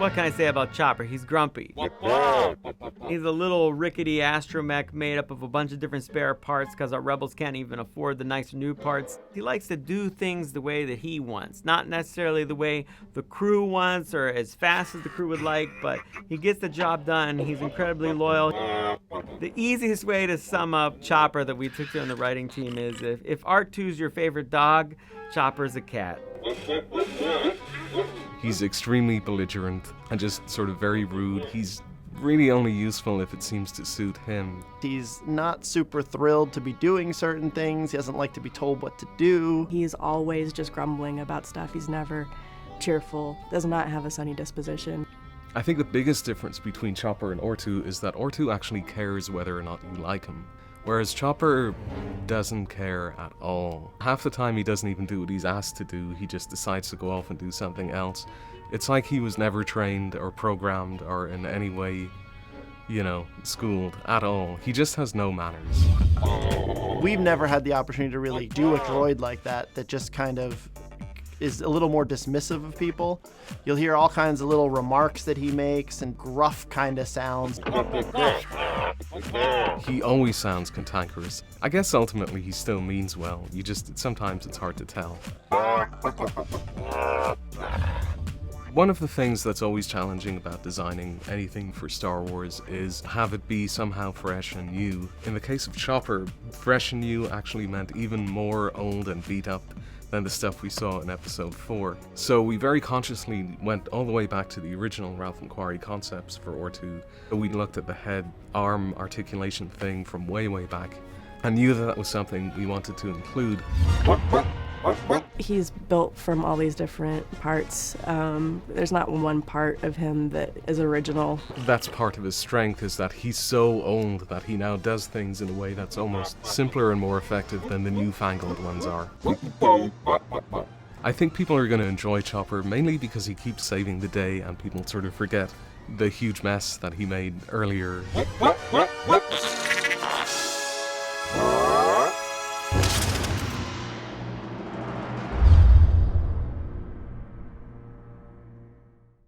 What can I say about Chopper? He's grumpy. He's a little rickety astromech made up of a bunch of different spare parts because our rebels can't even afford the nicer new parts. He likes to do things the way that he wants, not necessarily the way the crew wants or as fast as the crew would like, but he gets the job done. He's incredibly loyal. The easiest way to sum up Chopper that we took to on the writing team is if R2's your favorite dog, Chopper's a cat. He's extremely belligerent and just sort of very rude. He's really only useful if it seems to suit him. He's not super thrilled to be doing certain things. He doesn't like to be told what to do. He's always just grumbling about stuff. He's never cheerful, does not have a sunny disposition. I think the biggest difference between Chopper and R2 is that R2 actually cares whether or not you like him, whereas Chopper doesn't care at all. Half the time he doesn't even do what he's asked to do, he just decides to go off and do something else. It's like he was never trained or programmed or in any way, schooled at all. He just has no manners. We've never had the opportunity to really do a droid like that just kind of is a little more dismissive of people. You'll hear all kinds of little remarks that he makes and gruff kind of sounds. He always sounds cantankerous. I guess ultimately he still means well. Sometimes it's hard to tell. One of the things that's always challenging about designing anything for Star Wars is have it be somehow fresh and new. In the case of Chopper, fresh and new actually meant even more old and beat up than the stuff we saw in episode 4. So we very consciously went all the way back to the original Ralph and Quarry concepts for R2. We looked at the head arm articulation thing from way back and knew that was something we wanted to include. He's built from all these different parts. There's not one part of him that is original. That's part of his strength, is that he's so old that he now does things in a way that's almost simpler and more effective than the newfangled ones are. I think people are going to enjoy Chopper mainly because he keeps saving the day and people sort of forget the huge mess that he made earlier.